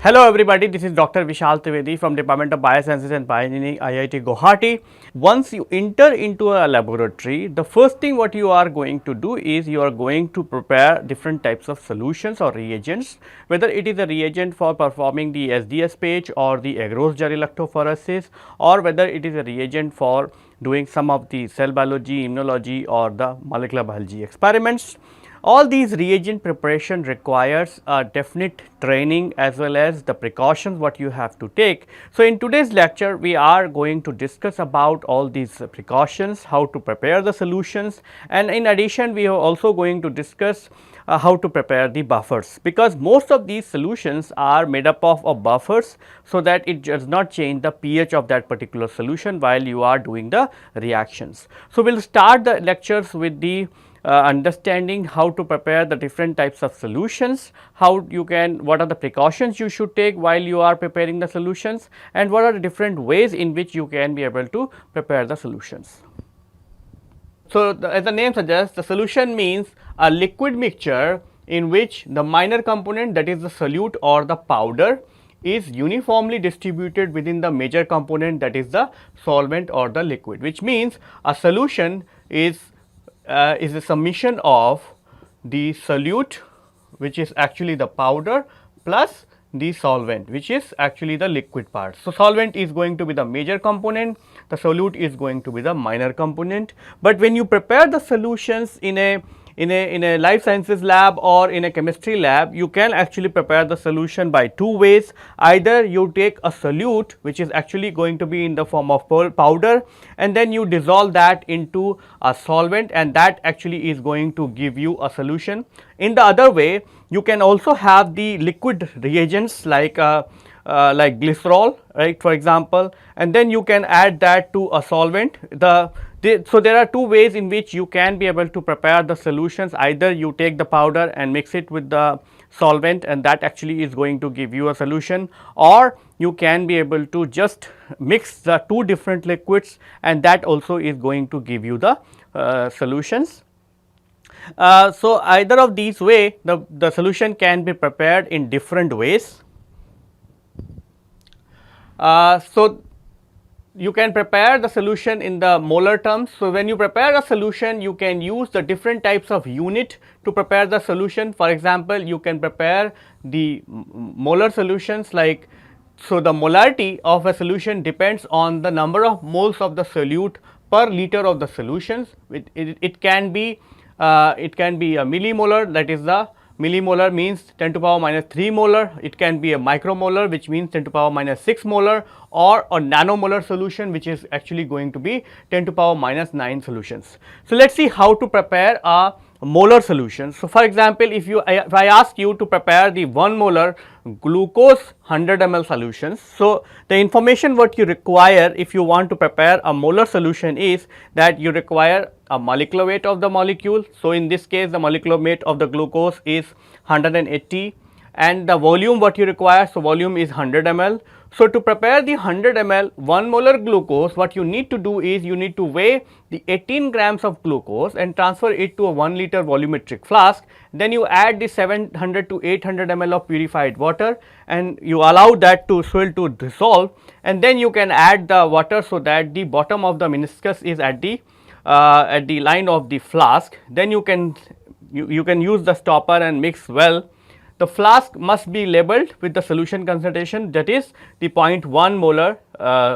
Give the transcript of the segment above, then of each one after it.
Hello everybody, this is Dr. Vishal Trivedi from Department of Biosciences and Bioengineering, IIT Guwahati. Once you enter into a laboratory, the first thing what you are going to do is you are going to prepare different types of solutions or reagents, whether it is a reagent for performing the SDS page or the agarose jelly lactophoresis, or whether it is a reagent for doing some of the cell biology, immunology or the molecular biology experiments. All these reagent preparation requires a definite training as well as the precautions what you have to take. So, in today's lecture we are going to discuss about all these precautions, how to prepare the solutions, and in addition we are also going to discuss how to prepare the buffers, because most of these solutions are made up of buffers, so that it does not change the pH of that particular solution while you are doing the reactions. So, we will start the lectures with the understanding how to prepare the different types of solutions, what are the precautions you should take while you are preparing the solutions, and what are the different ways in which you can be able to prepare the solutions. So, as the name suggests, the solution means a liquid mixture in which the minor component, that is the solute or the powder, is uniformly distributed within the major component, that is the solvent or the liquid, which means a solution is a summation of the solute, which is actually the powder, plus the solvent, which is actually the liquid part. So, solvent is going to be the major component, the solute is going to be the minor component. But when you prepare the solutions in a life sciences lab or in a chemistry lab, you can actually prepare the solution by two ways. Either you take a solute which is actually going to be in the form of powder, and then you dissolve that into a solvent, and that actually is going to give you a solution. In the other way, you can also have the liquid reagents like glycerol, right, for example, and then you can add that to a solvent. So, there are two ways in which you can be able to prepare the solutions. Either you take the powder and mix it with the solvent, and that actually is going to give you a solution, or you can be able to just mix the two different liquids, and that also is going to give you the solutions. So, either of these way the solution can be prepared in different ways. So, you can prepare the solution in the molar terms. So, when you prepare a solution, you can use the different types of unit to prepare the solution. For example, you can prepare the molar solutions like, so the molarity of a solution depends on the number of moles of the solute per liter of the solutions. It can be a millimolar, that is the millimolar means 10 to power minus 3 molar, it can be a micromolar which means 10 to power minus 6 molar, or a nanomolar solution which is actually going to be 10 to power minus 9 solutions. So, let us see how to prepare a molar solution. So, for example, if I ask you to prepare the 1 molar glucose 100 ml solutions. So, the information what you require if you want to prepare a molar solution is that you require a molecular weight of the molecule. So, in this case the molecular weight of the glucose is 180, and the volume what you require, so volume is 100 ml. So, to prepare the 100 ml 1 molar glucose, what you need to do is you need to weigh the 18 grams of glucose and transfer it to a 1 liter volumetric flask. Then you add the 700 to 800 ml of purified water, and you allow that to swirl to dissolve, and then you can add the water, so that the bottom of the meniscus is at the line of the flask. Then you can use the stopper and mix well. The flask must be labeled with the solution concentration, that is the 0.1 molar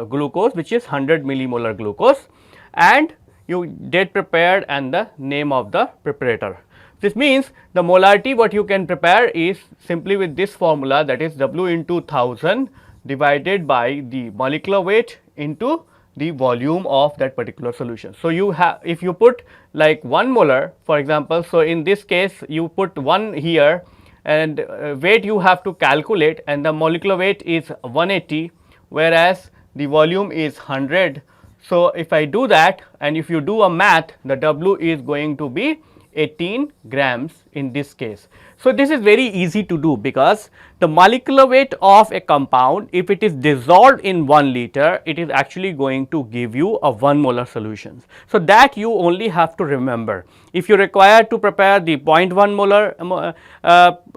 glucose, which is 100 millimolar glucose, and you date prepared and the name of the preparator. This means the molarity what you can prepare is simply with this formula, that is W into 1000 divided by the molecular weight into the volume of that particular solution. So, you have, if you put like 1 molar for example, so in this case you put 1 here, and weight you have to calculate, and the molecular weight is 180, whereas the volume is 100. So, if I do that, and if you do a math, the W is going to be 18 grams in this case. So, this is very easy to do because the molecular weight of a compound, if it is dissolved in 1 liter, it is actually going to give you a 1 molar solution. So, that you only have to remember. If you require to prepare the 0.1 molar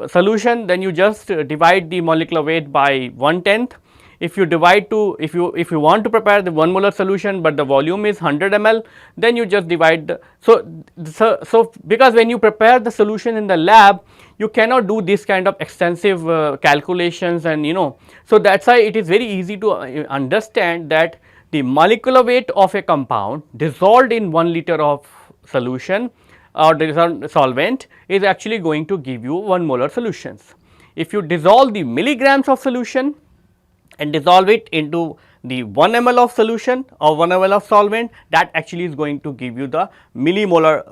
solution, then you just divide the molecular weight by 1/10. If you divide to, if you want to prepare the 1 molar solution, but the volume is 100 ml, then you just divide the, so because when you prepare the solution in the lab, you cannot do this kind of extensive calculations, and so that is why it is very easy to understand that the molecular weight of a compound dissolved in 1 liter of solution or dissolved solvent is actually going to give you 1 molar solutions. If you dissolve the milligrams of solution and dissolve it into the 1 ml of solution or 1 ml of solvent, that actually is going to give you the millimolar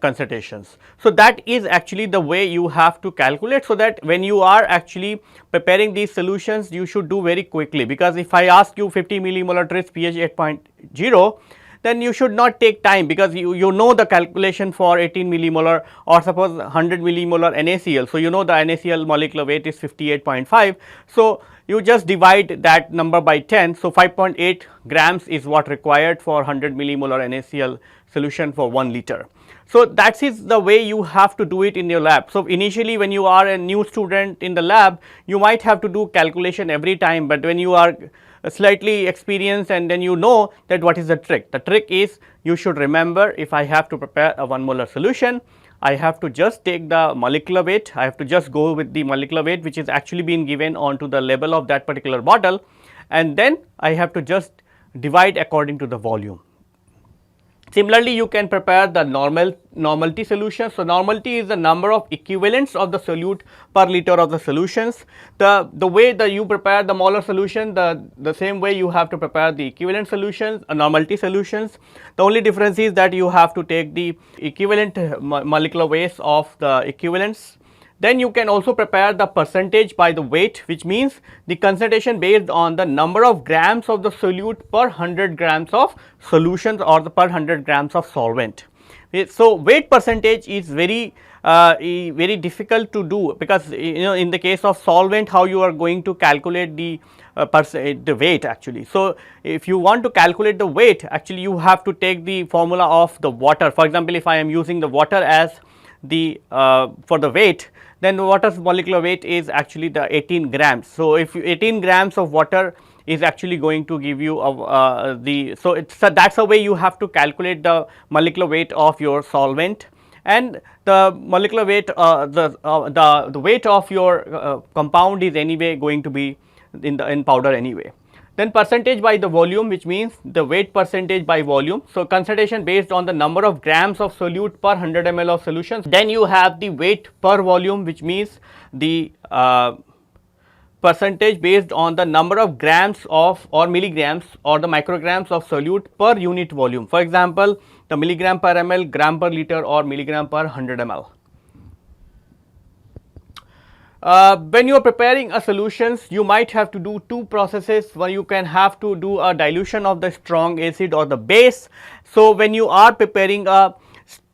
concentrations. So, that is actually the way you have to calculate, so that when you are actually preparing these solutions, you should do very quickly, because if I ask you 50 millimolar tris pH 8.0, then you should not take time, because you know the calculation for 18 millimolar or suppose 100 millimolar NaCl. So, you know the NaCl molecular weight is 58.5. So, you just divide that number by 10. So, 5.8 grams is what required for 100 millimolar NaCl solution for 1 liter. So, that is the way you have to do it in your lab. So, initially when you are a new student in the lab, you might have to do calculation every time, but when you are slightly experienced and then you know that what is the trick. The trick is you should remember, if I have to prepare a 1 molar solution, I have to just take the molecular weight, I have to just go with the molecular weight which is actually being given onto the label of that particular bottle, and then I have to just divide according to the volume. Similarly, you can prepare the normality solution. So, normality is the number of equivalents of the solute per liter of the solutions. The way that you prepare the molar solution, the same way you have to prepare the equivalent solutions, normality solutions. The only difference is that you have to take the equivalent molecular weights of the equivalents. Then you can also prepare the percentage by the weight, which means the concentration based on the number of grams of the solute per 100 grams of solutions or the per 100 grams of solvent. So, weight percentage is very difficult to do, because in the case of solvent, how you are going to calculate the weight actually. So, if you want to calculate the weight, actually you have to take the formula of the water. For example, if I am using the water as the for the weight, then the water's molecular weight is actually the 18 grams. So, if 18 grams of water is actually going to give you so that's the way you have to calculate the molecular weight of your solvent, and the molecular weight the weight of your compound is anyway going to be in powder anyway. Then percentage by the volume, which means the weight percentage by volume. So, concentration based on the number of grams of solute per 100 ml of solutions. Then you have the weight per volume, which means the percentage based on the number of grams of or milligrams or the micrograms of solute per unit volume. For example, the milligram per ml, gram per liter or milligram per 100 ml. When you are preparing a solutions, you might have to do two processes. One, you can have to do a dilution of the strong acid or the base. So, when you are preparing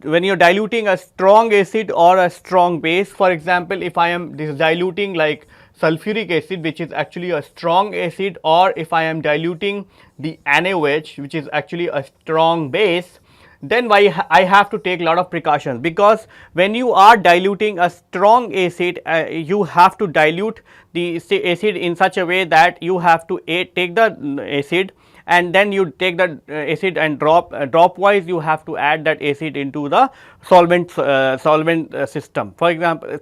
when you are diluting a strong acid or a strong base, for example, if I am diluting like sulfuric acid, which is actually a strong acid, or if I am diluting the NaOH, which is actually a strong base, then I have to take a lot of precautions, because when you are diluting a strong acid, you have to dilute the acid in such a way that you have to take the acid and then you take the acid and drop wise you have to add that acid into the solvent system. For example,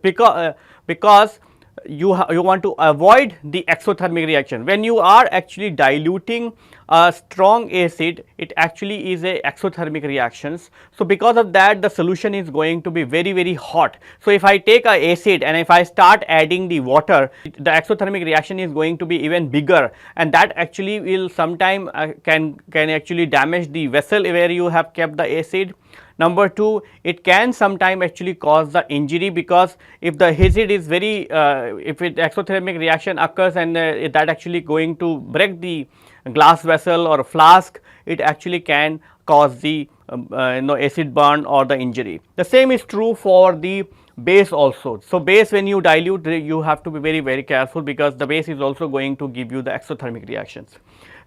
because you want to avoid the exothermic reaction. When you are actually diluting a strong acid, it actually is a exothermic reactions. So, because of that the solution is going to be very hot. So, if I take a acid and if I start adding the water, the exothermic reaction is going to be even bigger, and that actually will sometime can actually damage the vessel where you have kept the acid. Number two, it can sometime actually cause the injury, because if the acid is very if it exothermic reaction occurs and that actually going to break the glass vessel or flask, it actually can cause the acid burn or the injury. The same is true for the base also. So, base when you dilute, you have to be very careful, because the base is also going to give you the exothermic reactions.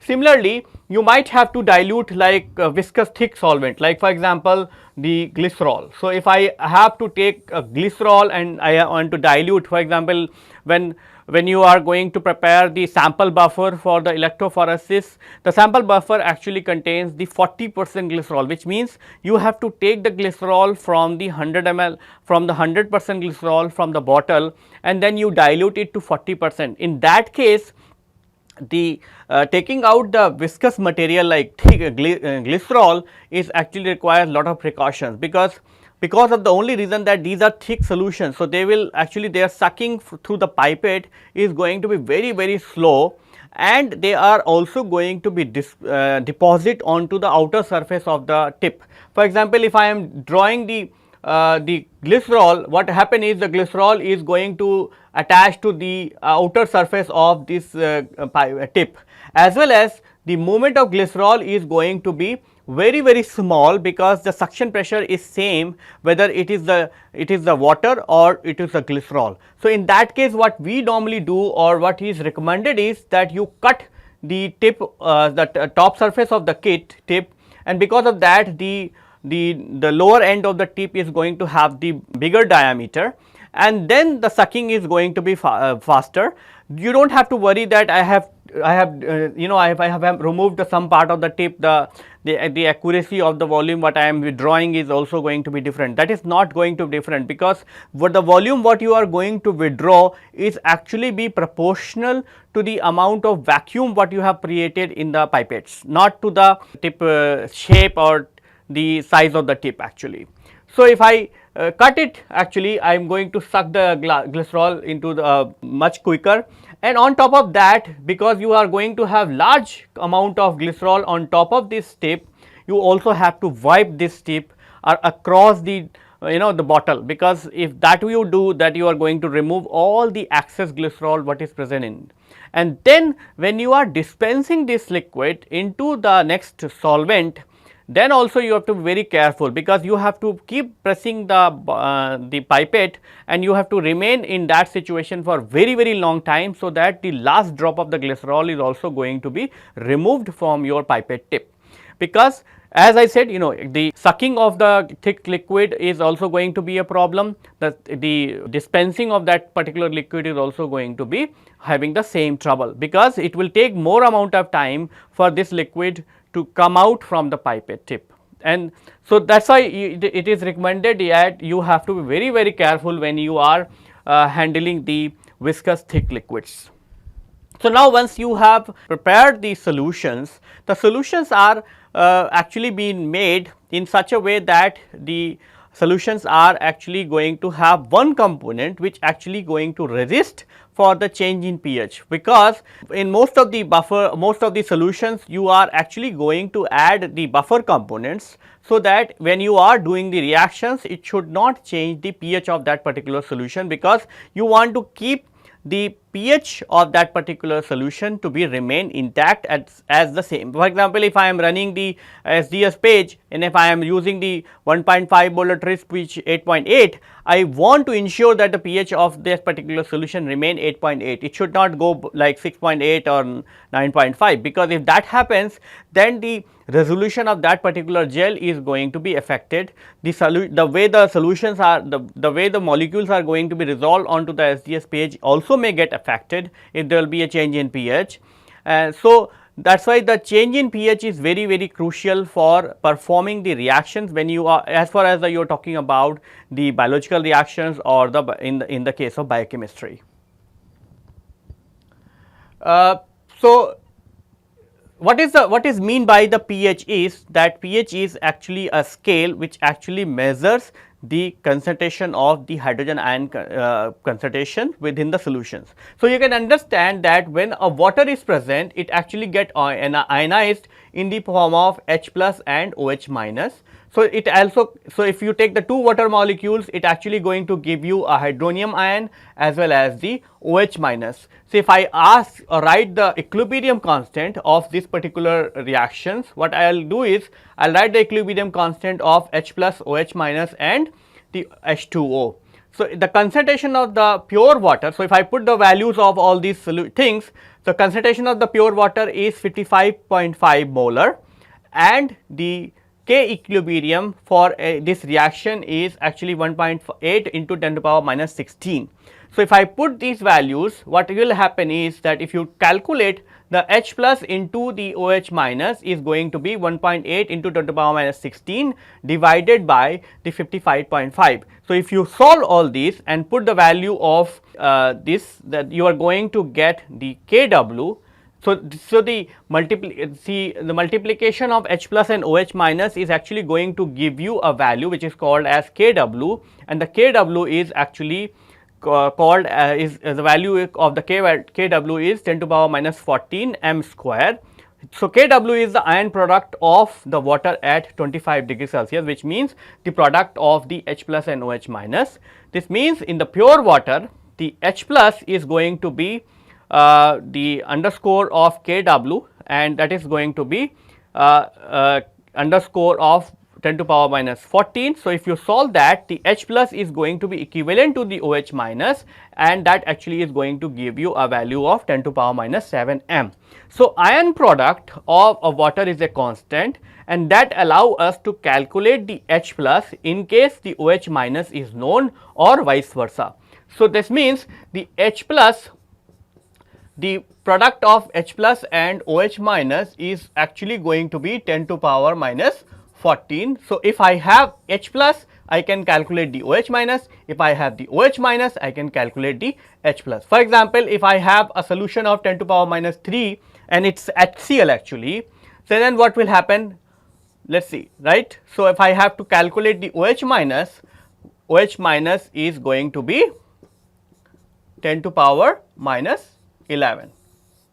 Similarly, you might have to dilute like viscous thick solvent, like for example the glycerol. So, if I have to take a glycerol and I want to dilute, for example, when you are going to prepare the sample buffer for the electrophoresis, the sample buffer actually contains the 40% glycerol, which means you have to take the glycerol from the 100 ml, from the 100% glycerol from the bottle, and then you dilute it to 40%. In that case, the taking out the viscous material like glycerol is actually requires lot of precautions, because of the only reason that these are thick solutions. So, they will actually their sucking through the pipette is going to be very slow, and they are also going to be deposit onto the outer surface of the tip. For example, if I am drawing the glycerol, what happen is the glycerol is going to attach to the outer surface of this tip, as well as the movement of glycerol is going to be very small, because the suction pressure is same whether it is the water or it is the glycerol. So, in that case, what we normally do or what is recommended is that you cut the tip, the top surface of the tip, and because of that the lower end of the tip is going to have the bigger diameter, and then the sucking is going to be faster. You do not have to worry that I have if I have removed some part of the tip, the accuracy of the volume what I am withdrawing is also going to be different. That is not going to be different, because what the volume what you are going to withdraw is actually be proportional to the amount of vacuum what you have created in the pipettes, not to the tip shape or the size of the tip actually. So, if I cut it, actually I am going to suck the glycerol into the much quicker, and on top of that, because you are going to have large amount of glycerol on top of this tip, you also have to wipe this tip across the the bottle, because if that you do, that you are going to remove all the excess glycerol what is present in. And then when you are dispensing this liquid into the next solvent, then also you have to be very careful, because you have to keep pressing the pipette, and you have to remain in that situation for very long time, so that the last drop of the glycerol is also going to be removed from your pipette tip. Because as I said, the sucking of the thick liquid is also going to be a problem, the dispensing of that particular liquid is also going to be having the same trouble, because it will take more amount of time for this liquid to come out from the pipette tip. And so, that is why it is recommended that you have to be very careful when you are handling the viscous thick liquids. So, now once you have prepared the solutions are actually being made in such a way that the solutions are actually going to have one component which actually going to resist for the change in pH, because in most of the solutions you are actually going to add the buffer components, so that when you are doing the reactions, it should not change the pH of that particular solution, because you want to keep the pH of that particular solution to be remain intact as the same. For example, if I am running the SDS page, and if I am using the 1.5 molar tris pH 8.8, I want to ensure that the pH of this particular solution remain 8.8. It should not go like 6.8 or 9.5, because if that happens, then the resolution of that particular gel is going to be affected. The way the solutions are, the way the molecules are going to be resolved onto the SDS page also may get affected if there will be a change in pH. So, that is why the change in pH is very crucial for performing the reactions when you are, as far as you are talking about the biological reactions or in the case of biochemistry. So, what is mean by the pH is that pH is actually a scale which actually measures the concentration of the hydrogen ion concentration within the solutions. So, you can understand that when a water is present, it actually get ionized in the form of H plus and OH minus. So, it also, so if you take the two water molecules, it actually going to give you a hydronium ion as well as the OH minus. So, if I ask or write the equilibrium constant of this particular reactions, what I will do is I will write the equilibrium constant of H plus OH minus and the H2O. So, the concentration of the pure water, so if I put the values of all these things, the concentration of the pure water is 55.5 molar and the K equilibrium for this reaction is actually 1.8 into 10 to the power minus 16. So, if I put these values, what will happen is that if you calculate the H plus into the OH minus is going to be 1.8 into 10 to the power minus 16 divided by the 55.5. So, if you solve all these and put the value of this, that you are going to get the Kw. So, the multiplication of H plus and OH minus is actually going to give you a value which is called as Kw, and the Kw is actually called is the value of the Kw is 10 to the power minus 14 m square. So, Kw is the ion product of the water at 25 degrees Celsius, which means the product of the H plus and OH minus. This means in the pure water the H plus is going to be the underscore of Kw, and that is going to be underscore of 10 to the power minus 14. So, if you solve that, the H plus is going to be equivalent to the OH minus, and that actually is going to give you a value of 10 to the power minus 7 m. So, ion product of a water is a constant, and that allow us to calculate the H plus in case the OH minus is known or vice versa. So, this means the H plus, the product of H plus and OH minus is actually going to be 10 to the power minus 14. So, if I have H plus, I can calculate the OH minus. If I have the OH minus, I can calculate the H plus. For example, if I have a solution of 10 to the power minus 3 and it is HCl actually, so then what will happen? Let us see, right. So, if I have to calculate the OH minus is going to be 10 to the power minus 11,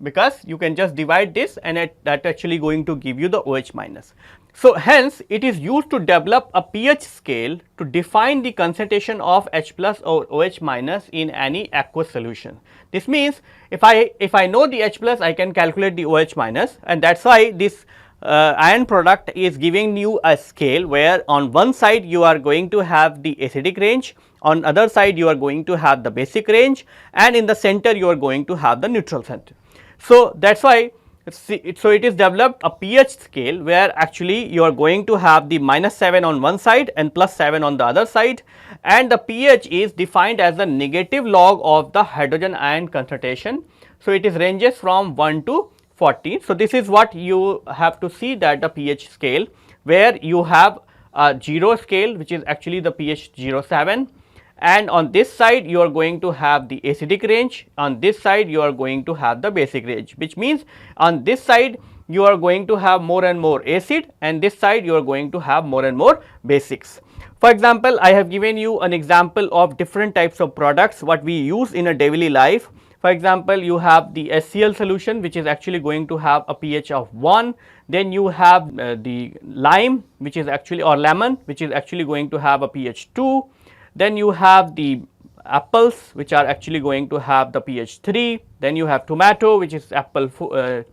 because you can just divide this and that actually going to give you the OH minus. So, hence it is used to develop a pH scale to define the concentration of H plus or OH minus in any aqueous solution. This means if I know the H plus, I can calculate the OH minus, and that is why this ion product is giving you a scale where on one side you are going to have the acidic range, on other side you are going to have the basic range, and in the center you are going to have the neutral center. So, that is why so it is developed a pH scale where actually you are going to have the minus 7 on one side and plus 7 on the other side, and the pH is defined as the negative log of the hydrogen ion concentration. So, it is ranges from 1 to 14. So, this is what you have to see, that the pH scale where you have a 0 scale which is actually the pH 0.7, and on this side you are going to have the acidic range, on this side you are going to have the basic range, which means on this side you are going to have more and more acid, and this side you are going to have more and more basics. For example, I have given you an example of different types of products what we use in a daily life. For example, you have the HCl solution which is actually going to have a pH of 1, then you have the lime which is actually, or lemon, which is actually going to have a pH 2, then you have the apples which are actually going to have the pH 3, then you have tomato which is apple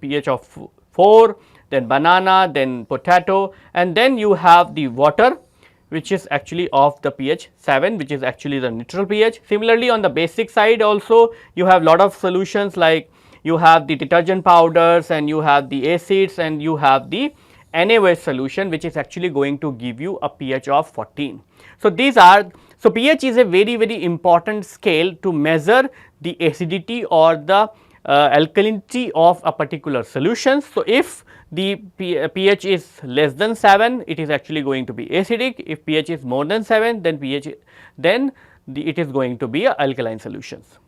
pH of 4, then banana, then potato, and then you have the water which is actually of the pH 7, which is actually the neutral pH. Similarly, on the basic side also you have lot of solutions, like you have the detergent powders and you have the acids and you have the NaOH solution which is actually going to give you a pH of 14. So, these are, so pH is a very important scale to measure the acidity or the alkalinity of a particular solution. So, if the pH is less than 7, it is actually going to be acidic. If pH is more than 7, then it is going to be a alkaline solutions.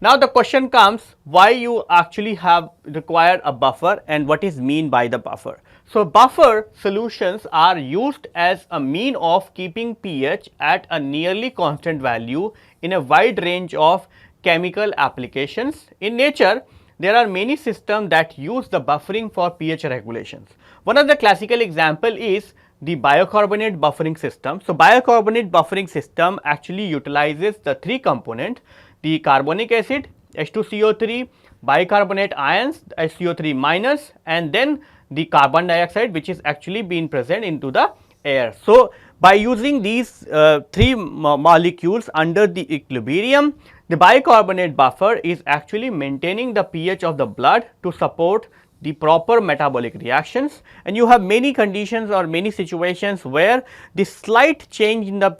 Now, the question comes, why you actually have required a buffer and what is mean by the buffer. So, buffer solutions are used as a mean of keeping pH at a nearly constant value in a wide range of chemical applications. In nature, there are many systems that use the buffering for pH regulations. One of the classical example is the bicarbonate buffering system. So, bicarbonate buffering system actually utilizes the three component, the carbonic acid H2CO3, bicarbonate ions HCO3 minus, and then the carbon dioxide which is actually being present into the air. So, by using these three molecules under the equilibrium, the bicarbonate buffer is actually maintaining the pH of the blood to support the proper metabolic reactions, and you have many conditions or many situations where the slight change in the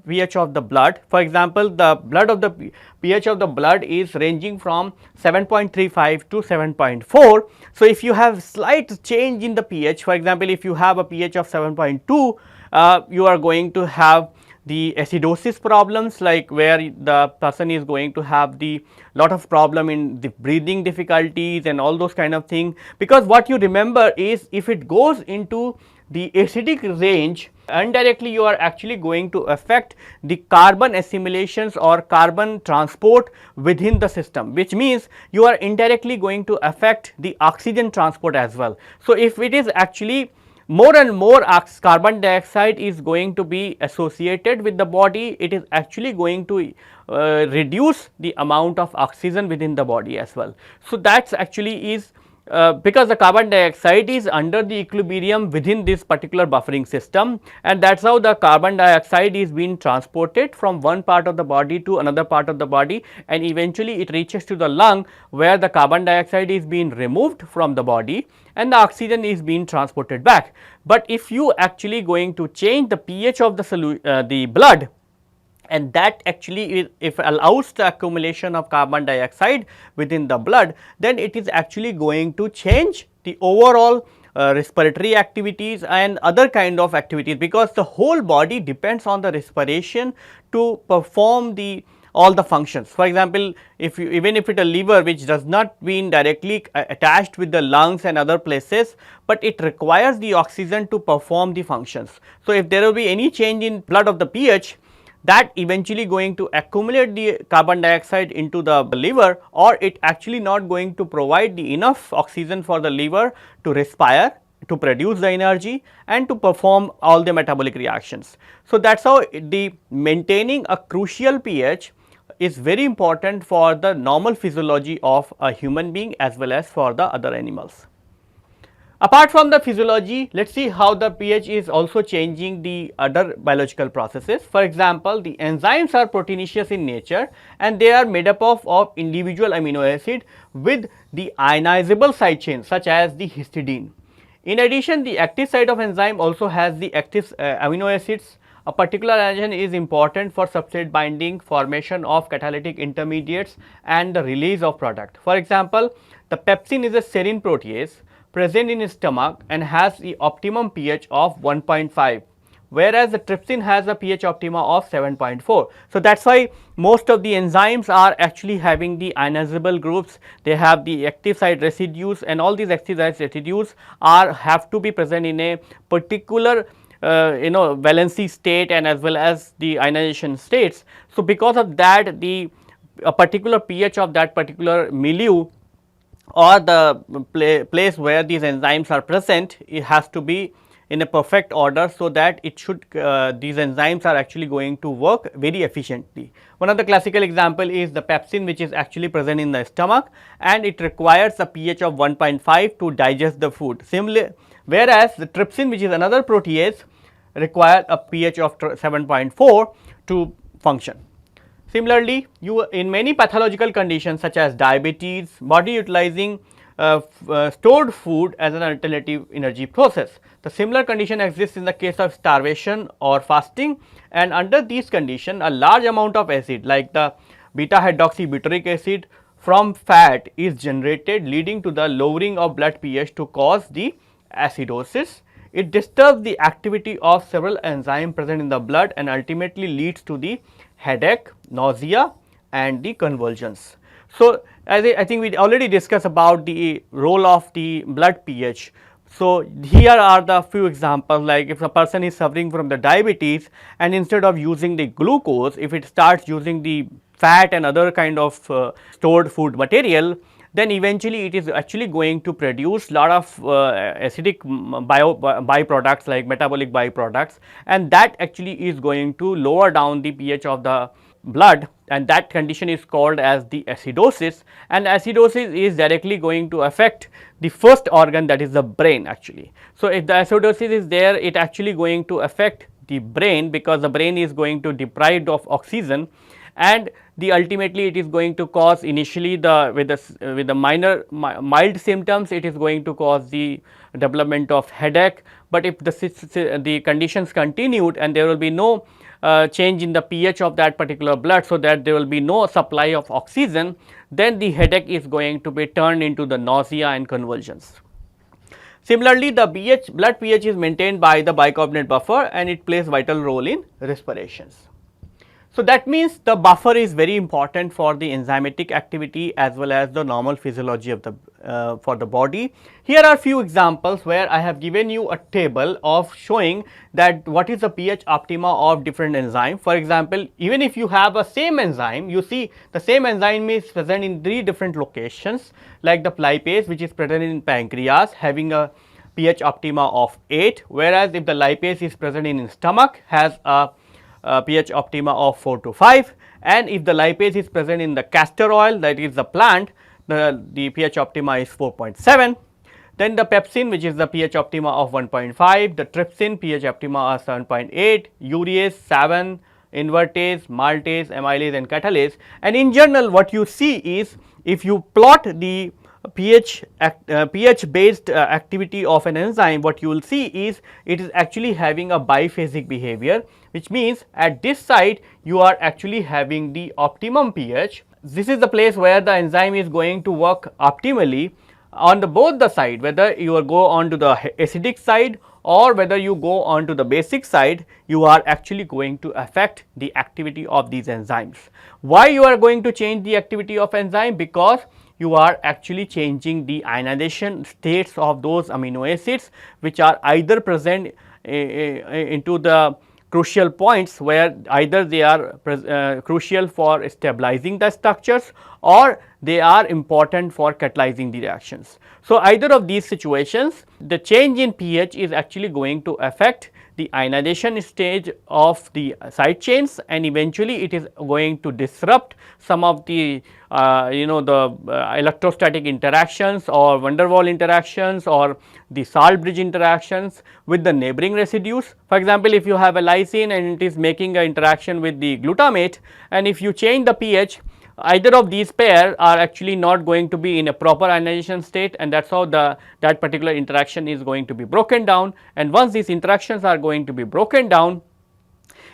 pH of the blood, for example, the blood of the pH of the blood is ranging from 7.35 to 7.4. So, if you have slight change in the pH, for example, if you have a pH of 7.2, you are going to have the acidosis problems, like where the person is going to have the lot of problem in the breathing difficulties and all those kind of thing, because what you remember is if it goes into the acidic range, indirectly you are actually going to affect the carbon assimilations or carbon transport within the system, which means you are indirectly going to affect the oxygen transport as well. So, if it is actually more and more carbon dioxide is going to be associated with the body, it is actually going to reduce the amount of oxygen within the body as well. So, that actually is because the carbon dioxide is under the equilibrium within this particular buffering system, and that is how the carbon dioxide is being transported from one part of the body to another part of the body, and eventually it reaches to the lung where the carbon dioxide is being removed from the body and the oxygen is being transported back. But if you actually going to change the pH of the blood, and that actually is, if allows the accumulation of carbon dioxide within the blood, then it is actually going to change the overall respiratory activities and other kind of activities, because the whole body depends on the respiration to perform all the functions. For example, if you, even if it a liver which does not been directly attached with the lungs and other places, but it requires the oxygen to perform the functions. So, if there will be any change in blood of the pH, that eventually going to accumulate the carbon dioxide into the liver, or it actually not going to provide the enough oxygen for the liver to respire, to produce the energy and to perform all the metabolic reactions. So, that is how the maintaining a crucial pH is very important for the normal physiology of a human being as well as for the other animals. Apart from the physiology, let us see how the pH is also changing the other biological processes. For example, the enzymes are proteinaceous in nature and they are made up of individual amino acid with the ionizable side chains such as the histidine. In addition, the active site of enzyme also has the active amino acids. A particular antigen is important for substrate binding, formation of catalytic intermediates and the release of product. For example, the pepsin is a serine protease present in stomach and has the optimum pH of 1.5, whereas the trypsin has a pH optima of 7.4. So, that is why most of the enzymes are actually having the ionizable groups, they have the active site residues, and all these active site residues have to be present in a particular valency state and as well as the ionization states. So, because of that, a particular pH of that particular milieu or the place where these enzymes are present, it has to be in a perfect order, so that it should these enzymes are actually going to work very efficiently. One of the classical example is the pepsin, which is actually present in the stomach and it requires a pH of 1.5 to digest the food. Similarly, whereas the trypsin, which is another protease, requires a pH of 7.4 to function. Similarly, in many pathological conditions such as diabetes, body utilizing stored food as an alternative energy process. The similar condition exists in the case of starvation or fasting, and under these conditions a large amount of acid like the beta hydroxybutyric acid from fat is generated, leading to the lowering of blood pH to cause the acidosis. It disturbs the activity of several enzymes present in the blood and ultimately leads to the headache, nausea and the convulsions. So, as I think we already discussed about the role of the blood pH. So, here are the few examples, like if a person is suffering from the diabetes and instead of using the glucose, if it starts using the fat and other kind of stored food material, then eventually it is actually going to produce lot of acidic byproducts like metabolic byproducts, and that actually is going to lower down the pH of the blood, and that condition is called as the acidosis, and acidosis is directly going to affect the first organ, that is the brain actually. So, if the acidosis is there, it actually going to affect the brain, because the brain is going to deprived of oxygen, and the ultimately it is going to cause initially the with the mild symptoms, it is going to cause the development of headache, but if the conditions continued and there will be no change in the pH of that particular blood, so that there will be no supply of oxygen, then the headache is going to be turned into the nausea and convulsions. Similarly, the blood pH is maintained by the bicarbonate buffer, and it plays vital role in respirations. So, that means the buffer is very important for the enzymatic activity as well as the normal physiology of the for the body. Here are few examples where I have given you a table of showing that what is the pH optima of different enzyme. For example, even if you have a same enzyme, you see the same enzyme is present in 3 different locations, like the lipase, which is present in pancreas having a pH optima of 8, whereas if the lipase is present in stomach has a pH optima of 4 to 5, and if the lipase is present in the castor oil, that is the plant, the pH optima is 4.7. Then the pepsin, which is the pH optima of 1.5, the trypsin pH optima of 7.8, urease 7, invertase, maltase, amylase and catalase. And in general what you see is, if you plot the pH based activity of an enzyme, what you will see is it is actually having a biphasic behavior, which means at this site you are actually having the optimum pH. This is the place where the enzyme is going to work optimally on the both the side, whether you go on to the acidic side or whether you go on to the basic side, you are actually going to affect the activity of these enzymes. Why you are going to change the activity of enzyme? Because you are actually changing the ionization states of those amino acids, which are either present into the crucial points where either they are crucial for stabilizing the structures or they are important for catalyzing the reactions. So, either of these situations, the change in pH is actually going to affect the ionization stage of the side chains, and eventually it is going to disrupt some of the electrostatic interactions or van der Waals interactions or the salt bridge interactions with the neighboring residues. For example, if you have a lysine and it is making an interaction with the glutamate, and if you change the pH, either of these pair are actually not going to be in a proper ionization state, and that is how that particular interaction is going to be broken down. And once these interactions are going to be broken down,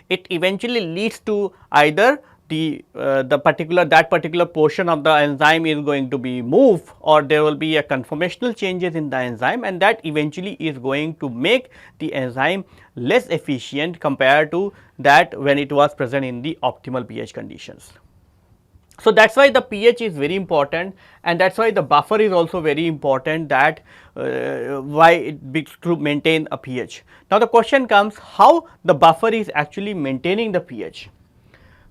it eventually leads to either that particular portion of the enzyme is going to be moved, or there will be a conformational changes in the enzyme, and that eventually is going to make the enzyme less efficient compared to that when it was present in the optimal pH conditions. So, that is why the pH is very important, and that is why the buffer is also very important, that why it be to maintain a pH. Now, the question comes, how the buffer is actually maintaining the pH.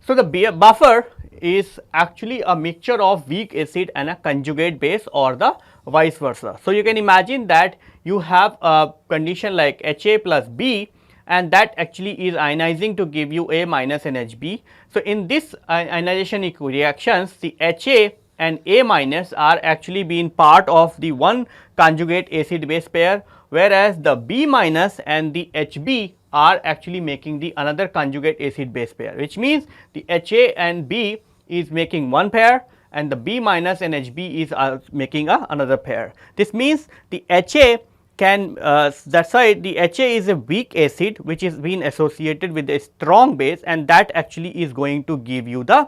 So, the buffer is actually a mixture of weak acid and a conjugate base, or the vice versa. So, you can imagine that you have a condition like Ha plus B, and that actually is ionizing to give you A minus and Hb. So, in this ionization reactions, the Ha and A minus are actually being part of the one conjugate acid base pair, whereas the B minus and the Hb are actually making the another conjugate acid base pair, which means the Ha and B is making one pair and the B minus and Hb is making another pair. This means the Ha can that is why the Ha is a weak acid which is being associated with a strong base, and that actually is going to give you the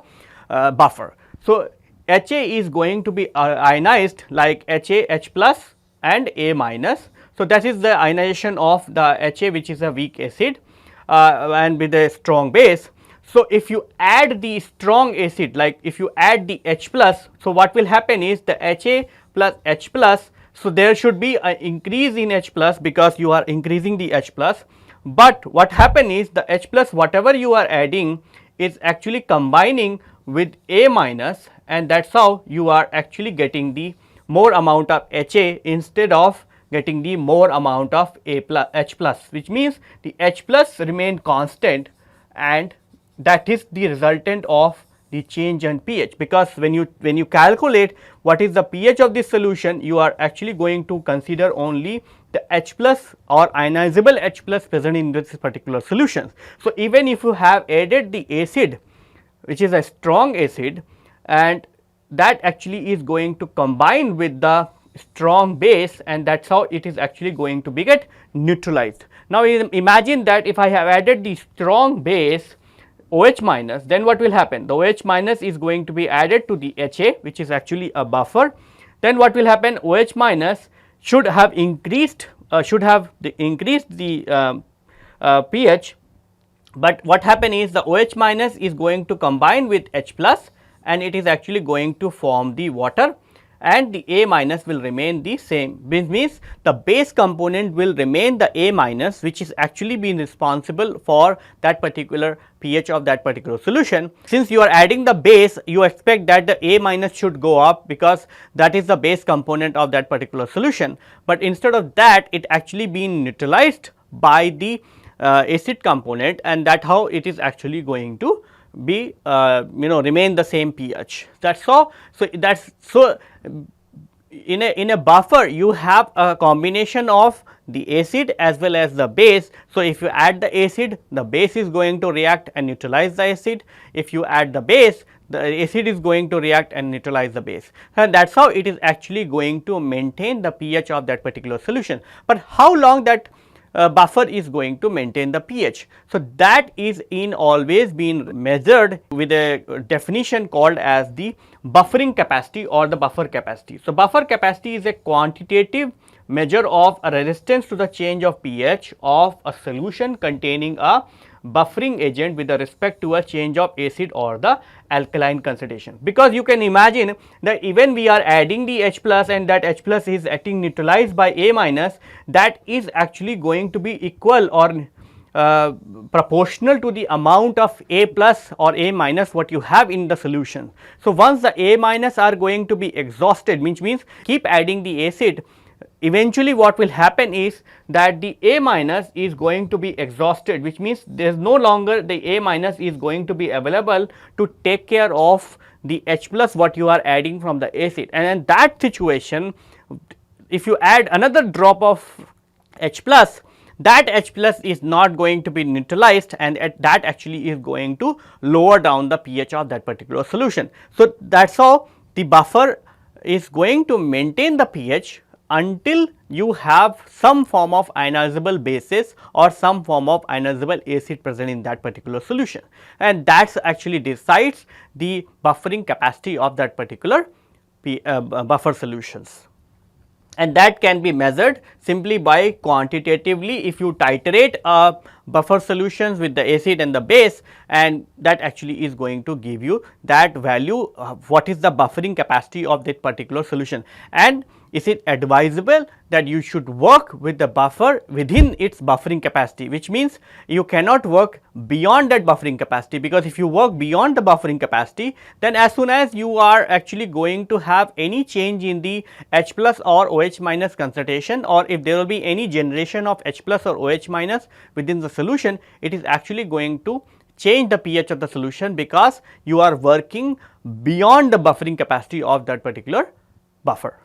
buffer. So, Ha is going to be ionized like Ha, H plus and A minus. So, that is the ionization of the Ha, which is a weak acid and with a strong base. So, if you add the strong acid, like if you add the H plus, so what will happen is the Ha plus H plus, so there should be an increase in H plus because you are increasing the H plus, but what happen is the H plus whatever you are adding is actually combining with A minus, and that is how you are actually getting the more amount of HA instead of getting the more amount of H plus, which means the H plus remain constant, and that is the resultant of the change in pH, because when you calculate what is the pH of this solution, you are actually going to consider only the H plus or ionizable H plus present in this particular solution. So, even if you have added the acid, which is a strong acid, and that actually is going to combine with the strong base, and that is how it is actually going to be get neutralized. Now, imagine that if I have added the strong base OH minus, then what will happen? The OH minus is going to be added to the HA, which is actually a buffer. Then what will happen? OH minus should have increased the pH, but what happen is the OH minus is going to combine with H plus, and it is actually going to form the water, and the A minus will remain the same, which means the base component will remain the A minus, which is actually being responsible for that particular pH of that particular solution. Since you are adding the base, you expect that the A minus should go up, because that is the base component of that particular solution, but instead of that it actually being neutralized by the acid component, and that how it is actually going to be remain the same pH. That is how. So, that is so in a buffer you have a combination of the acid as well as the base. So, if you add the acid, the base is going to react and neutralize the acid. If you add the base, the acid is going to react and neutralize the base, and that is how it is actually going to maintain the pH of that particular solution. But how long that buffer is going to maintain the pH? So, that is in always been measured with a definition called as the buffering capacity or the buffer capacity. So, buffer capacity is a quantitative measure of a resistance to the change of pH of a solution containing a buffering agent with respect to a change of acid or the alkaline concentration. Because you can imagine that even we are adding the H plus, and that H plus is acting neutralized by A minus, that is actually going to be equal or proportional to the amount of A plus or A minus what you have in the solution. So, once the A minus are going to be exhausted, which means keep adding the acid, eventually what will happen is that the A minus is going to be exhausted, which means there is no longer the A minus is going to be available to take care of the H plus what you are adding from the acid, and in that situation if you add another drop of H plus, that H plus is not going to be neutralized, and that actually is going to lower down the pH of that particular solution. So, that is how the buffer is going to maintain the pH until you have some form of ionizable bases or some form of ionizable acid present in that particular solution, and that actually decides the buffering capacity of that particular buffer solutions. And that can be measured simply by quantitatively if you titrate buffer solutions with the acid and the base, and that actually is going to give you that value what is the buffering capacity of that particular solution. And is it advisable that you should work with the buffer within its buffering capacity, which means you cannot work beyond that buffering capacity, because if you work beyond the buffering capacity, then as soon as you are actually going to have any change in the H plus or OH minus concentration, or if there will be any generation of H plus or OH minus within the solution, it is actually going to change the pH of the solution, because you are working beyond the buffering capacity of that particular buffer.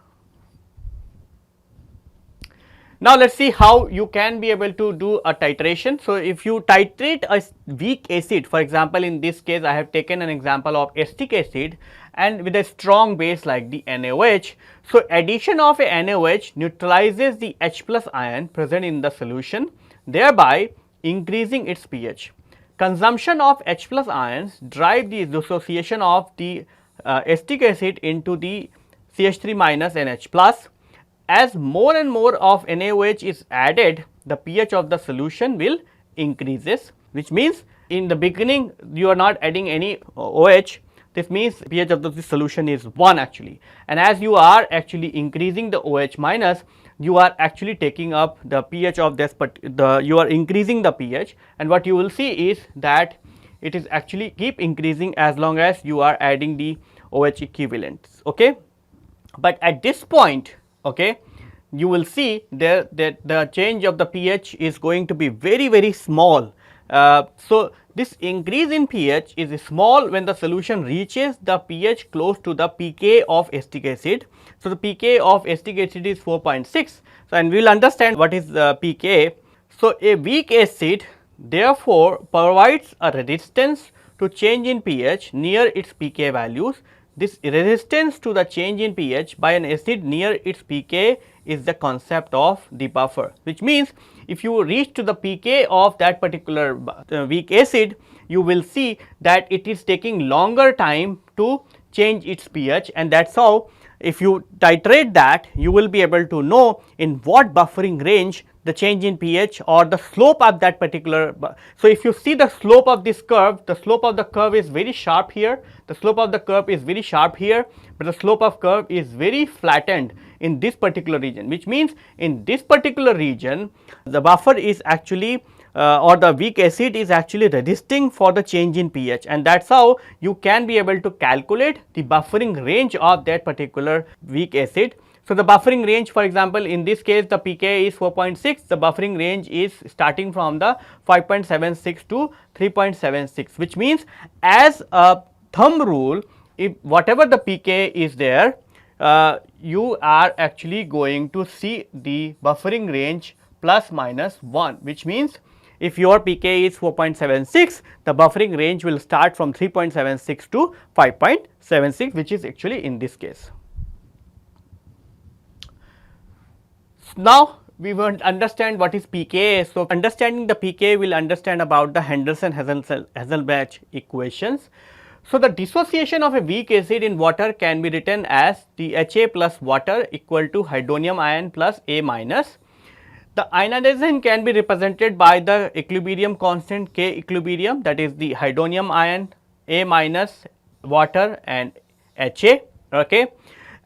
Now, let us see how you can be able to do a titration. So, if you titrate a weak acid, for example, in this case I have taken an example of acetic acid and with a strong base like the NaOH. So, addition of a NaOH neutralizes the H plus ion present in the solution, thereby increasing its pH. Consumption of H plus ions drive the dissociation of the acetic acid into the CH3 minus NH plus. As more and more of NaOH is added, the pH of the solution will increases, which means in the beginning you are not adding any OH. This means pH of the solution is 1 actually, and as you are actually increasing the OH minus, you are actually taking up the pH of this, but you are increasing the pH, and what you will see is that it is actually keep increasing as long as you are adding the OH equivalents. Okay. But at this point, okay, you will see there that the change of the pH is going to be very small. So, this increase in pH is small when the solution reaches the pH close to the pK of acetic acid. So, the pK of acetic acid is 4.6. So, and we will understand what is the pK. So, a weak acid therefore provides a resistance to change in pH near its pK values. This resistance to the change in pH by an acid near its pK is the concept of the buffer, which means if you reach to the pK of that particular weak acid, you will see that it is taking longer time to change its pH, and that is how if you titrate that, you will be able to know in what buffering range the change in pH or the slope of that particular. So, if you see the slope of this curve, the slope of the curve is very sharp here, the slope of the curve is very sharp here, but the slope of curve is very flattened in this particular region, which means in this particular region the buffer is actually or the weak acid is actually resisting for the change in pH, and that is how you can be able to calculate the buffering range of that particular weak acid. So, the buffering range, for example, in this case the pK is 4.6, the buffering range is starting from the 5.76 to 3.76, which means as a thumb rule, if whatever the pK is there, you are actually going to see the buffering range plus minus 1, which means if your pK is 4.76, the buffering range will start from 3.76 to 5.76, which is actually in this case. Now, we will understand what is pK. So, understanding the pK, we will understand about the Henderson-Hasselbalch equations. So, the dissociation of a weak acid in water can be written as the Ha plus water equal to hydronium ion plus A minus. The ionization can be represented by the equilibrium constant K equilibrium, that is the hydronium ion, A minus, water and Ha. Okay.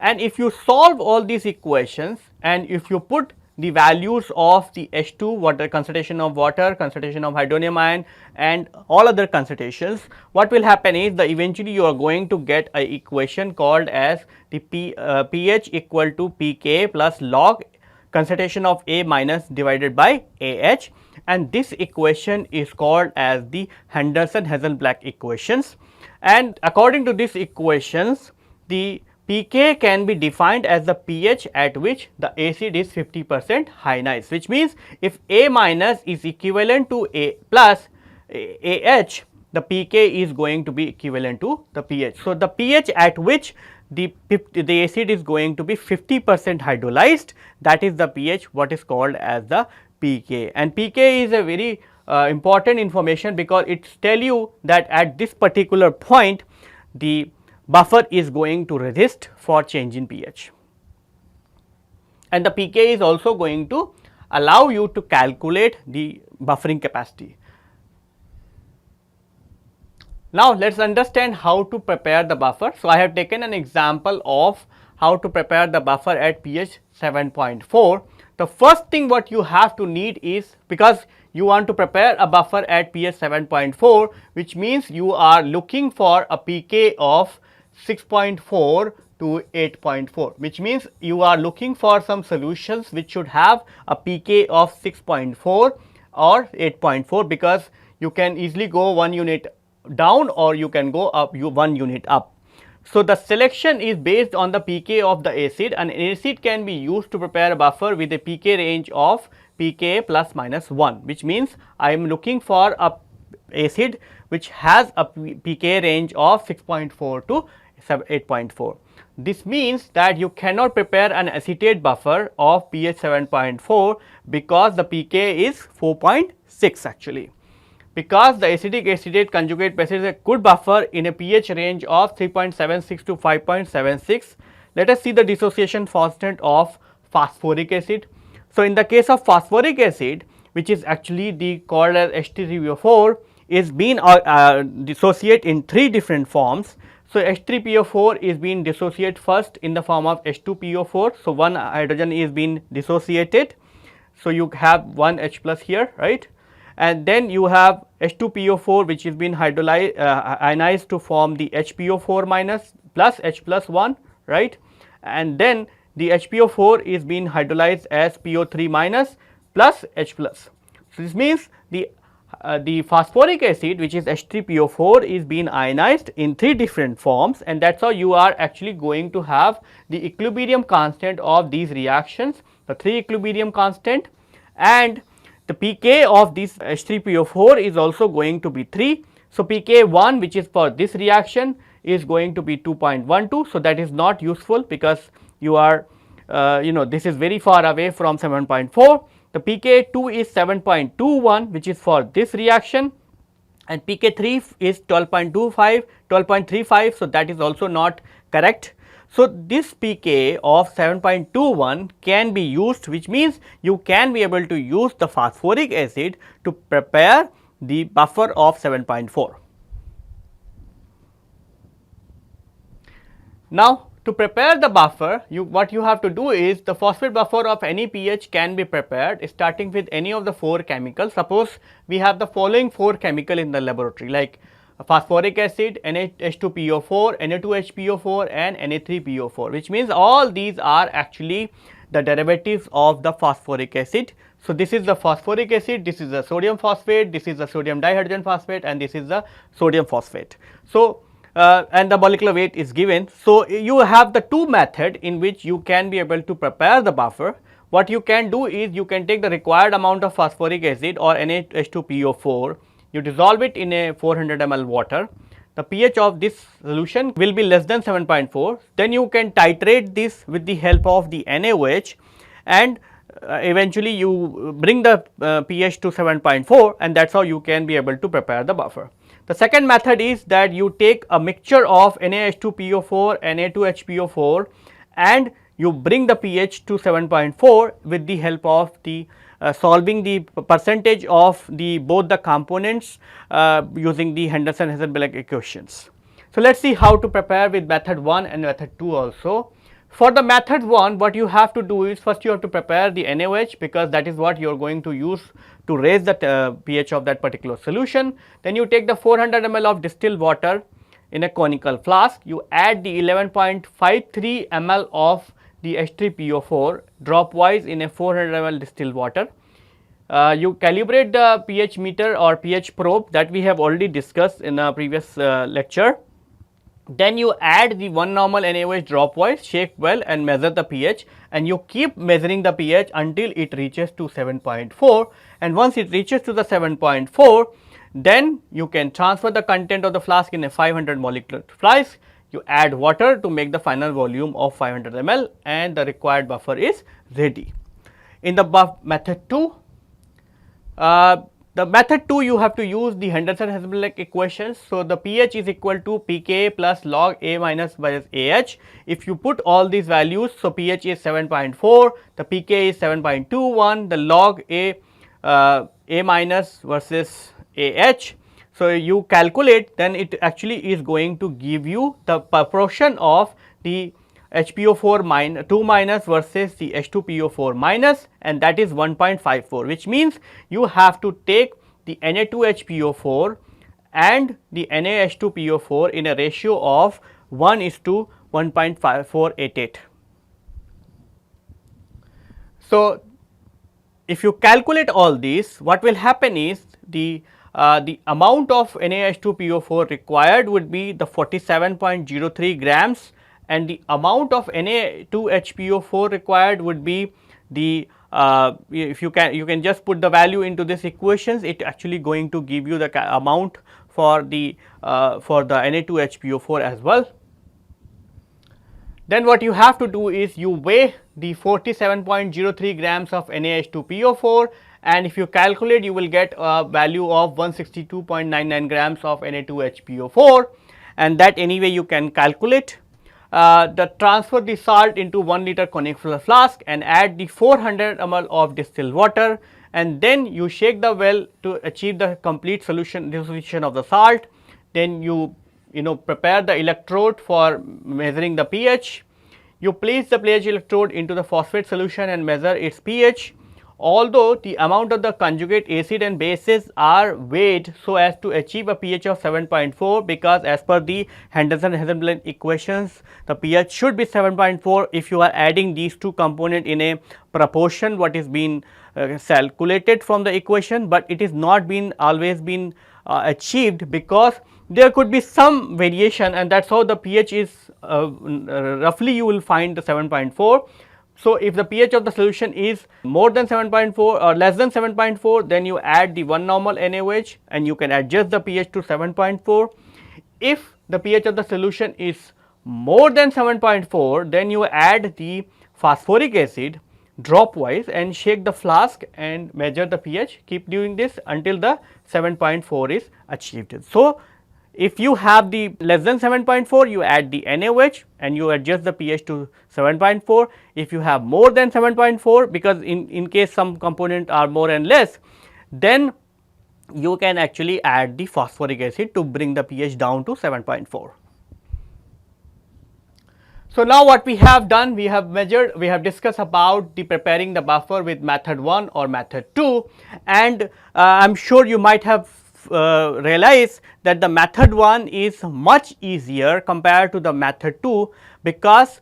And if you solve all these equations and if you put the values of the H2, water concentration of water, concentration of hydronium ion and all other concentrations, what will happen is that eventually you are going to get a equation called as the pH equal to pK plus log concentration of A minus divided by Ah, and this equation is called as the Henderson-Hasselbalch equations. And according to these equations, the pK can be defined as the pH at which the acid is 50% ionized, which means if A minus is equivalent to A plus AH, the pK is going to be equivalent to the pH. So, the pH at which the acid is going to be 50% hydrolyzed, that is the pH what is called as the pK, and pK is a very important information because it tells you that at this particular point the buffer is going to resist for change in pH, and the pK is also going to allow you to calculate the buffering capacity. Now, let us understand how to prepare the buffer. So, I have taken an example of how to prepare the buffer at pH 7.4. The first thing what you have to need is, because you want to prepare a buffer at pH 7.4, which means you are looking for a pK of 6.4 to 8.4, which means you are looking for some solutions which should have a pK of 6.4 or 8.4, because you can easily go 1 unit down or you can go up 1 unit up. So, the selection is based on the pK of the acid, and acid can be used to prepare a buffer with a pK range of pK plus minus 1, which means I am looking for a acid which has a pK range of 6.4 to 8.4. This means that you cannot prepare an acetate buffer of pH 7.4 because the pK is 4.6 actually. Because the acidic acetate conjugate base is a good buffer in a pH range of 3.76 to 5.76. Let us see the dissociation constant of phosphoric acid. So, in the case of phosphoric acid, which is actually the called as H3PO4, is being dissociate in 3 different forms. So, H3PO4 is being dissociated first in the form of H2PO4. So, 1 hydrogen is being dissociated. So, you have 1 H plus here, right. and then you have H2PO4 which is been ionized to form the HPO4 minus plus H plus 1, right, and then the HPO4 is being hydrolyzed as PO3 minus plus H plus. So, this means the phosphoric acid which is H3PO4 is being ionized in 3 different forms, and that is how you are actually going to have the equilibrium constant of these reactions, the 3 equilibrium constant, and the pK of this H3PO4 is also going to be 3. So, pK 1 which is for this reaction is going to be 2.12. So, that is not useful because you are this is very far away from 7.4. The pK 2 is 7.21 which is for this reaction, and pK 3 is 12.25, 12.35. So, that is also not correct. So, this pK of 7.21 can be used, which means you can be able to use the phosphoric acid to prepare the buffer of 7.4. Now, to prepare the buffer, what you have to do is the phosphate buffer of any pH can be prepared starting with any of the 4 chemicals. Suppose we have the following 4 chemical in the laboratory, like phosphoric acid, NH2PO4, Na2HPO4 and Na3PO4, which means all these are actually the derivatives of the phosphoric acid. So, this is the phosphoric acid, this is the sodium phosphate, this is the sodium dihydrogen phosphate, and this is the sodium phosphate. So, and the molecular weight is given. So, you have the 2 method in which you can be able to prepare the buffer. What you can do is you can take the required amount of phosphoric acid or NH2PO4, you dissolve it in a 400 ml water. The pH of this solution will be less than 7.4. Then you can titrate this with the help of the NaOH, and eventually you bring the pH to 7.4, and that is how you can be able to prepare the buffer. The second method is that you take a mixture of NaH2PO4, Na2HPO4 and you bring the pH to 7.4 with the help of the solving the percentage of both the components using the Henderson-Heisenberg equations. So, let us see how to prepare with method 1 and method 2 also. For the method 1, what you have to do is first you have to prepare the NaOH, because that is what you are going to use to raise the pH of that particular solution. Then you take the 400 ml of distilled water in a conical flask, you add the 11.53 ml of the H3PO4 drop wise in a 400 ml distilled water. You calibrate the pH meter or pH probe that we have already discussed in a previous lecture. Then you add the 1 normal NaOH drop wise, shake well and measure the pH, and you keep measuring the pH until it reaches to 7.4, and once it reaches to the 7.4, then you can transfer the content of the flask in a 500 molecular flask. You add water to make the final volume of 500 ml, and the required buffer is ready. In the method 2, the method 2 you have to use the Henderson-Heisenberg equations. So, the pH is equal to pK plus log A minus by AH. If you put all these values, so pH is 7.4, the pK is 7.21, the log A minus versus AH. So, you calculate, then it actually is going to give you the proportion of the HPO4 2 minus versus the H2PO4 minus, and that is 1.54, which means you have to take the Na2HPO4 and the NaH2PO4 in a ratio of 1:1.5488. So, if you calculate all these, what will happen is the amount of NaH2PO4 required would be the 47.03 grams, and the amount of Na2HPO4 required would be the if you can just put the value into this equations, it actually going to give you the amount for the Na2HPO4 as well. Then what you have to do is you weigh the 47.03 grams of NaH2PO4, and if you calculate, you will get a value of 162.99 grams of Na2HPO4, and that anyway you can calculate. Transfer the salt into 1 liter conical flask and add the 400 ml of distilled water, and then you shake the well to achieve the complete dissolution of the salt. Then you prepare the electrode for measuring the pH. You place the pH electrode into the phosphate solution and measure its pH. although the amount of the conjugate acid and bases are weighed so as to achieve a pH of 7.4, because as per the Henderson-Hazelblad equations, the pH should be 7.4 if you are adding these two components in a proportion what is being calculated from the equation, but it is not been always been achieved, because there could be some variation, and that is how the pH is roughly you will find the 7.4. So, if the pH of the solution is more than 7.4 or less than 7.4, then you add the 1 normal NaOH and you can adjust the pH to 7.4. If the pH of the solution is more than 7.4, then you add the phosphoric acid drop wise and shake the flask and measure the pH. Keep doing this until the 7.4 is achieved. So, if you have the less than 7.4, you add the NaOH and you adjust the pH to 7.4. If you have more than 7.4, because in case some component are more and less, then you can actually add the phosphoric acid to bring the pH down to 7.4. So, now what we have done, we have measured, we have discussed about the preparing the buffer with method 1 or method 2, and I am sure you might have realize that the method 1 is much easier compared to the method 2, because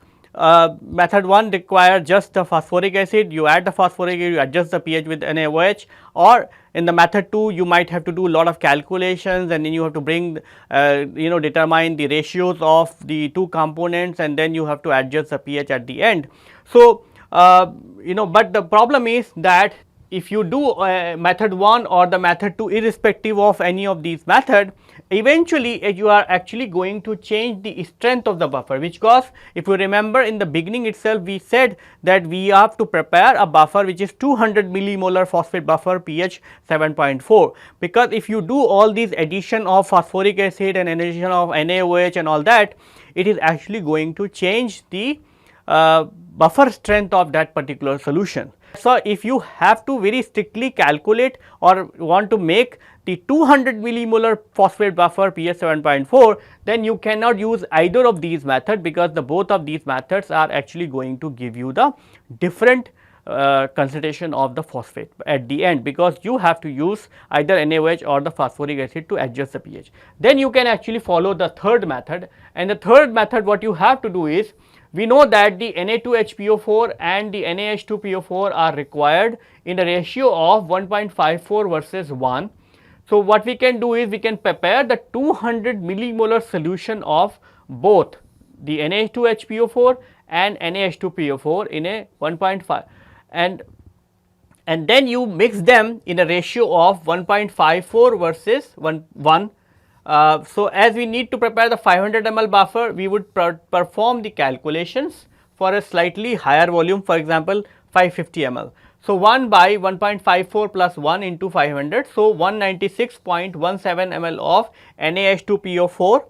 method 1 requires just the phosphoric acid, you add the phosphoric acid, you adjust the pH with NaOH, or in the method 2 you might have to do a lot of calculations and then you have to bring determine the ratios of the two components and then you have to adjust the pH at the end. So, but the problem is that if you do method 1 or the method 2 irrespective of any of these method, eventually you are actually going to change the strength of the buffer, which because if you remember in the beginning itself we said that we have to prepare a buffer which is 200 millimolar phosphate buffer pH 7.4, because if you do all these addition of phosphoric acid and addition of NaOH and all that, it is actually going to change the buffer strength of that particular solution. So, if you have to very strictly calculate or want to make the 200 millimolar phosphate buffer pH 7.4, then you cannot use either of these methods, because the both of these methods are actually going to give you the different concentration of the phosphate at the end, because you have to use either NaOH or the phosphoric acid to adjust the pH. Then you can actually follow the third method, and the third method what you have to do is, we know that the Na2HPO4 and the NaH2PO4 are required in a ratio of 1.54 versus 1. So, what we can do is we can prepare the 200 millimolar solution of both the NaH2HPO4 and NaH2PO4 in a 1.5, and then you mix them in a ratio of 1.54 versus 1. So, as we need to prepare the 500 ml buffer, we would perform the calculations for a slightly higher volume, for example 550 ml. So, 1 by 1.54 plus 1 into 500. So, 196.17 ml of NaH2PO4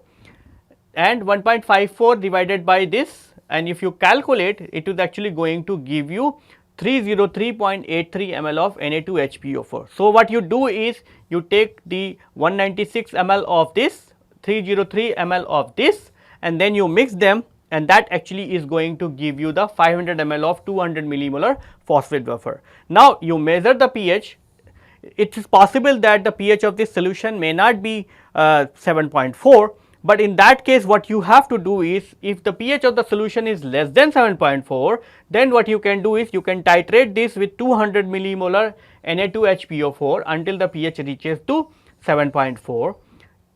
and 1.54 divided by this, and if you calculate, it is actually going to give you 303.83 ml of Na2HPO4. So, what you do is you take the 196 ml of this, 303 ml of this, and then you mix them, and that actually is going to give you the 500 ml of 200 millimolar phosphate buffer. Now, you measure the pH. It is possible that the pH of this solution may not be 7.4, but in that case what you have to do is, if the pH of the solution is less than 7.4, then what you can do is you can titrate this with 200 millimolar Na2HPO4 until the pH reaches to 7.4.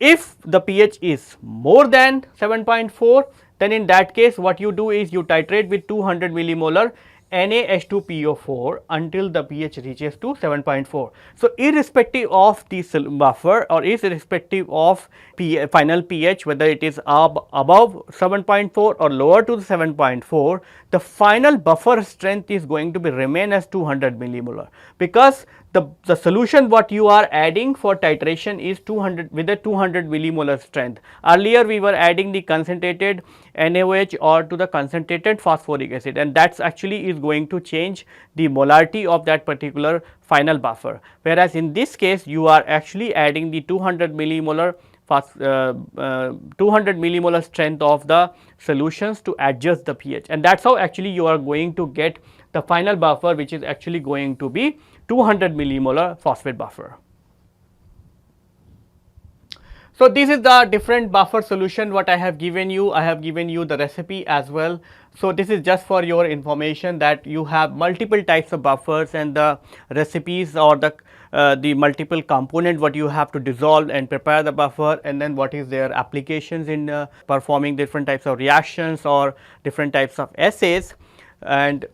If the pH is more than 7.4, then in that case what you do is you titrate with 200 millimolar NaH2PO4 until the pH reaches to 7.4. So, irrespective of the buffer or irrespective of final pH, whether it is above 7.4 or lower to 7.4, the final buffer strength is going to be remain as 200 millimolar, because the solution what you are adding for titration is 200 with a 200 millimolar strength. Earlier we were adding the concentrated NaOH or to the concentrated phosphoric acid, and that's actually is going to change the molarity of that particular final buffer, whereas in this case you are actually adding the 200 millimolar 200 millimolar strength of the solutions to adjust the pH, and that is how actually you are going to get the final buffer, which is actually going to be 200 millimolar phosphate buffer. So, this is the different buffer solution what I have given you. I have given you the recipe as well. So, this is just for your information that you have multiple types of buffers, and the recipes or the multiple component what you have to dissolve and prepare the buffer, and then what is their applications in performing different types of reactions or different types of assays. And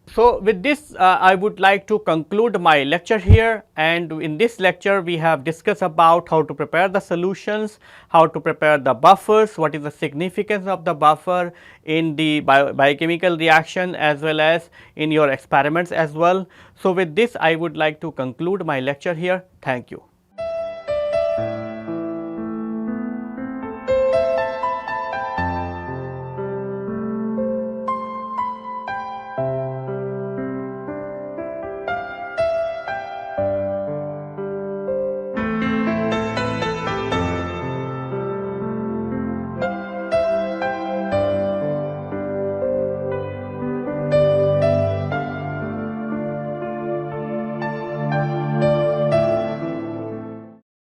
so, with this I would like to conclude my lecture here, and in this lecture we have discussed about how to prepare the solutions, how to prepare the buffers, what is the significance of the buffer in the biochemical reaction as well as in your experiments as well. So, with this I would like to conclude my lecture here. Thank you.